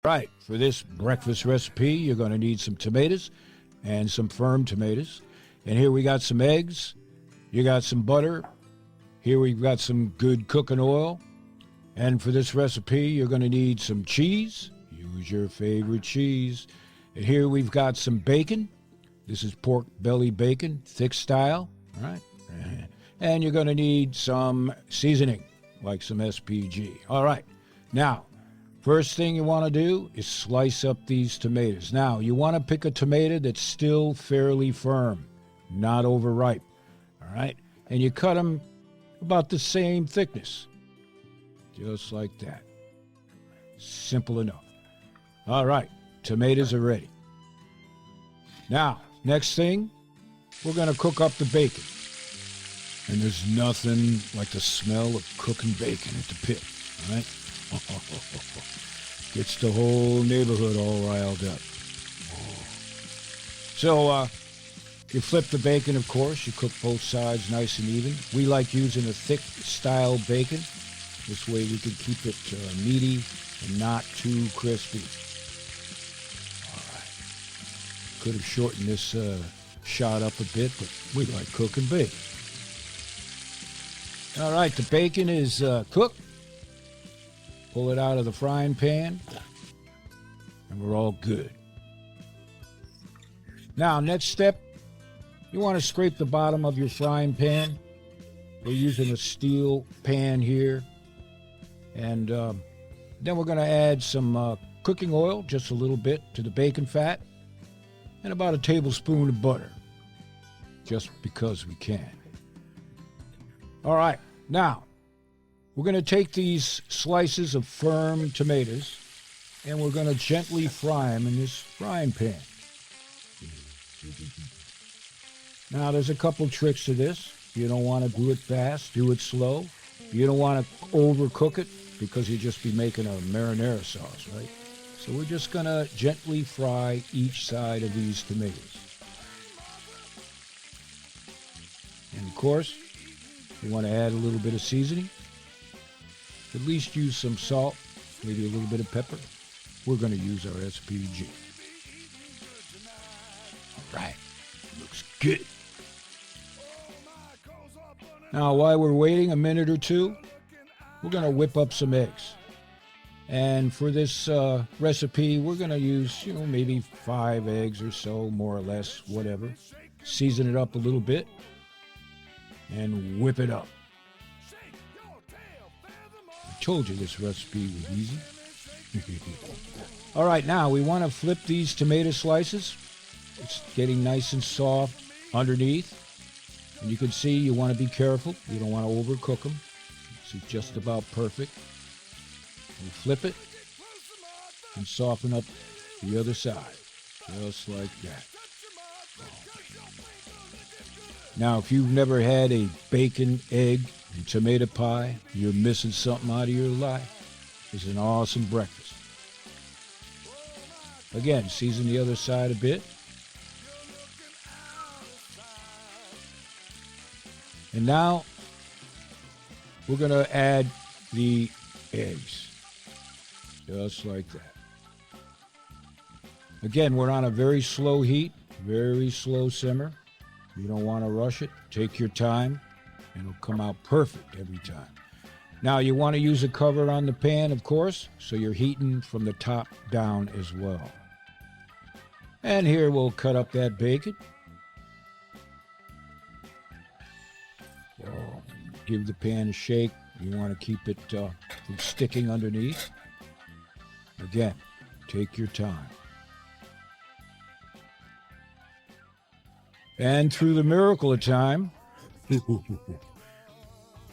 Right, for this breakfast recipe, you're going to need some tomatoes and some firm tomatoes. And here we got some eggs. You got some butter. Here we've got some good cooking oil. And for this recipe, you're going to need some cheese. Use your favorite cheese. And here we've got some bacon. This is pork belly bacon, thick style. All right. And you're going to need some seasoning, like some SPG. All right. Now, first thing you want to do is slice up these tomatoes. Now, you want to pick a tomato that's still fairly firm, not overripe. All right? And you cut them about the same thickness. Just like that. Simple enough. All right. Tomatoes are ready. Now, next thing, we're going to cook up the bacon. And there's nothing like the smell of cooking bacon at the pit. All right? Gets the whole neighborhood all riled up. So you flip the bacon, of course. You cook both sides nice and even. We like using a thick style bacon. This way we can keep it meaty and not too crispy. All right. Could have shortened this shot up a bit, but we like cooking bacon. All right, the bacon is cooked. Pull it out of the frying pan, and we're all good. Now, next step, you want to scrape the bottom of your frying pan. We're using a steel pan here. And then we're going to add some cooking oil, just a little bit, to the bacon fat, and about a tablespoon of butter, just because we can. All right, now, we're going to take these slices of firm tomatoes and we're going to gently fry them in this frying pan. Now, there's a couple tricks to this. You don't want to do it fast, do it slow. You don't want to overcook it because you'll just be making a marinara sauce, right? So we're just going to gently fry each side of these tomatoes. And of course, you want to add a little bit of seasoning. At least use some salt, maybe a little bit of pepper. We're going to use our SPG. All right, looks good. Now, while we're waiting a minute or two, we're going to whip up some eggs. And for this recipe, we're going to use, maybe 5 eggs or so, more or less, whatever. Season it up a little bit and whip it up. Told you this recipe was easy. All right, now we want to flip these tomato slices. It's getting nice and soft underneath. And you can see you want to be careful. You don't want to overcook them. This is just about perfect. You flip it and soften up the other side, just like that. Now, if you've never had a bacon, egg, and tomato pie, you're missing something out of your life. It's an awesome breakfast. Again, season the other side a bit. And now we're going to add the eggs. Just like that. Again, we're on a very slow heat, very slow simmer. You don't want to rush it. Take your time. It'll come out perfect every time. Now, you want to use a cover on the pan, of course, so you're heating from the top down as well. And here we'll cut up that bacon. Give the pan a shake. You want to keep it from sticking underneath. Again, take your time. And through the miracle of time,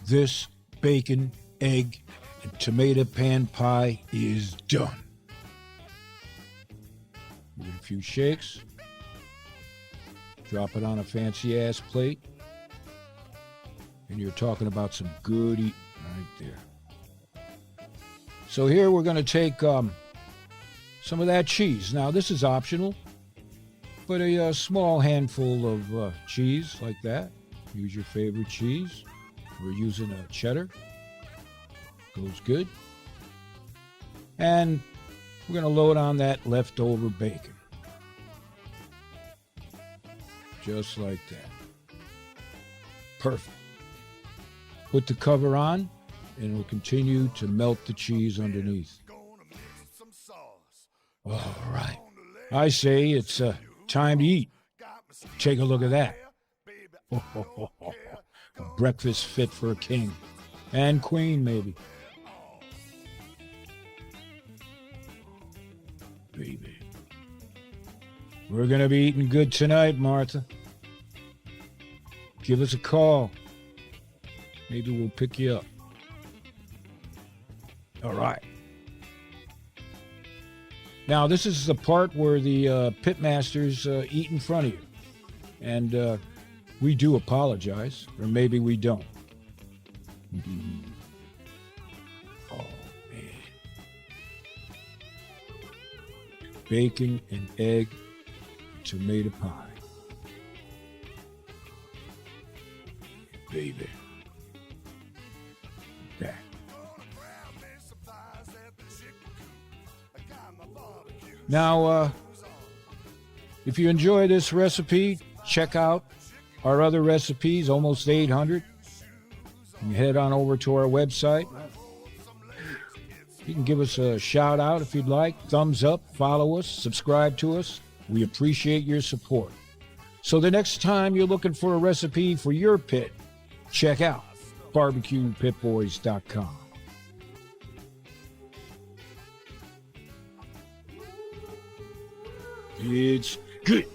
this bacon, egg, and tomato pan pie is done. Give it a few shakes. Drop it on a fancy-ass plate. And you're talking about some good eating right there. So here we're going to take some of that cheese. Now, this is optional, but a small handful of cheese like that. Use your favorite cheese. We're using a cheddar. Goes good. And We're going to load on that leftover bacon. Just like that. Perfect. Put the cover on, and we'll continue to melt the cheese underneath. All right. I say it's time to eat. Take a look at that. A breakfast fit for a king. And queen, maybe. Baby. We're going to be eating good tonight, Martha. Give us a call. Maybe we'll pick you up. All right. Now, this is the part where the pit masters eat in front of you. And we do apologize, or maybe we don't. Oh, man. Bacon and egg, tomato pie. Baby. That. Now, if you enjoy this recipe, check out our other recipes, almost 800. You can head on over to our website. You can give us a shout out if you'd like. Thumbs up, follow us, subscribe to us. We appreciate your support. So the next time you're looking for a recipe for your pit, check out BBQPitBoys.com. It's good.